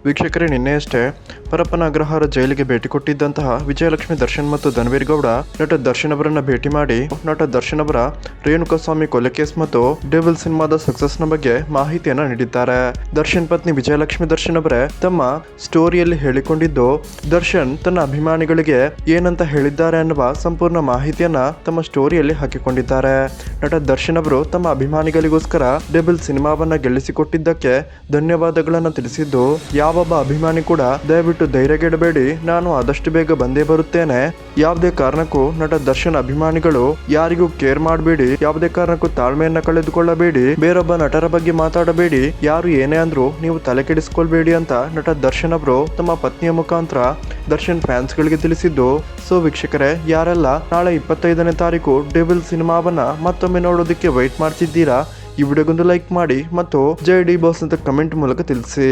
ವೀಕ್ಷಕರೇ, ನಿನ್ನೆಯಷ್ಟೇ ಪರಪ್ಪನ ಅಗ್ರಹಾರ ಜೈಲಿಗೆ ಭೇಟಿ ಕೊಟ್ಟಿದ್ದಂತಹ ವಿಜಯಲಕ್ಷ್ಮಿ ದರ್ಶನ್ ಮತ್ತು ಧನ್ವೀರ್ ಗೌಡ ನಟ ದರ್ಶನ್ ಅವರನ್ನ ಭೇಟಿ ಮಾಡಿ ನಟ ದರ್ಶನ್ ಅವರ ರೇಣುಕಾಸ್ವಾಮಿ ಕೊಲೆ ಕೇಸ್ ಮತ್ತು ಡೆವಿಲ್ ಸಿನಿಮಾದ ಸಕ್ಸಸ್ ನ ಬಗ್ಗೆ ಮಾಹಿತಿಯನ್ನ ನೀಡಿದ್ದಾರೆ. ದರ್ಶನ್ ಪತ್ನಿ ವಿಜಯಲಕ್ಷ್ಮಿ ದರ್ಶನ್ ಅವರೇ ತಮ್ಮ ಸ್ಟೋರಿಯಲ್ಲಿ ಹೇಳಿಕೊಂಡಿದ್ದು, ದರ್ಶನ್ ತನ್ನ ಅಭಿಮಾನಿಗಳಿಗೆ ಏನಂತ ಹೇಳಿದ್ದಾರೆ ಅನ್ನುವ ಸಂಪೂರ್ಣ ಮಾಹಿತಿಯನ್ನ ತಮ್ಮ ಸ್ಟೋರಿಯಲ್ಲಿ ಹಾಕಿಕೊಂಡಿದ್ದಾರೆ. ನಟ ದರ್ಶನ್ ಅವರು ತಮ್ಮ ಅಭಿಮಾನಿಗಳಿಗೋಸ್ಕರ ಡೆವಿಲ್ ಸಿನಿಮಾವನ್ನ ಗೆಲ್ಲಿಸಿಕೊಟ್ಟಿದ್ದಕ್ಕೆ ಧನ್ಯವಾದಗಳನ್ನು ತಿಳಿಸಿದ್ದು, ಯಾವೊಬ್ಬ ಅಭಿಮಾನಿ ಕೂಡ ದಯವಿಟ್ಟು ಧೈರ್ಯಗೆಡಬೇಡಿ, ನಾನು ಆದಷ್ಟು ಬೇಗ ಬಂದೇ ಬರುತ್ತೇನೆ. ಯಾವುದೇ ಕಾರಣಕ್ಕೂ ನಟ ದರ್ಶನ್ ಅಭಿಮಾನಿಗಳು ಯಾರಿಗೂ ಕೇರ್ ಮಾಡಬೇಡಿ, ಯಾವುದೇ ಕಾರಣಕ್ಕೂ ತಾಳ್ಮೆಯನ್ನ ಕಳೆದುಕೊಳ್ಳಬೇಡಿ, ಬೇರೊಬ್ಬ ನಟರ ಬಗ್ಗೆ ಮಾತಾಡಬೇಡಿ, ಯಾರು ಏನೇ ಅಂದ್ರೂ ನೀವು ತಲೆ ಕೆಡಿಸ್ಕೊಳ್ಬೇಡಿ ಅಂತ ನಟ ದರ್ಶನ್ ಅವರು ತಮ್ಮ ಪತ್ನಿಯ ಮುಖಾಂತರ ದರ್ಶನ್ ಫ್ಯಾನ್ಸ್ ಗಳಿಗೆ ತಿಳಿಸಿದ್ದು. ಸೊ ವೀಕ್ಷಕರೇ, ಯಾರೆಲ್ಲ ನಾಳೆ 25ನೇ ತಾರೀಕು ಡೆವಿಲ್ ಸಿನಿಮಾವನ್ನ ಮತ್ತೊಮ್ಮೆ ನೋಡೋದಕ್ಕೆ ವೈಟ್ ಮಾಡ್ತಿದ್ದೀರಾ, ಈ ವಿಡಿಯೋಗೊಂದು ಲೈಕ್ ಮಾಡಿ ಮತ್ತು ಜೈ ಡಿ ಬಾಸ್ ಅಂತ ಕಮೆಂಟ್ ಮೂಲಕ ತಿಳಿಸಿ.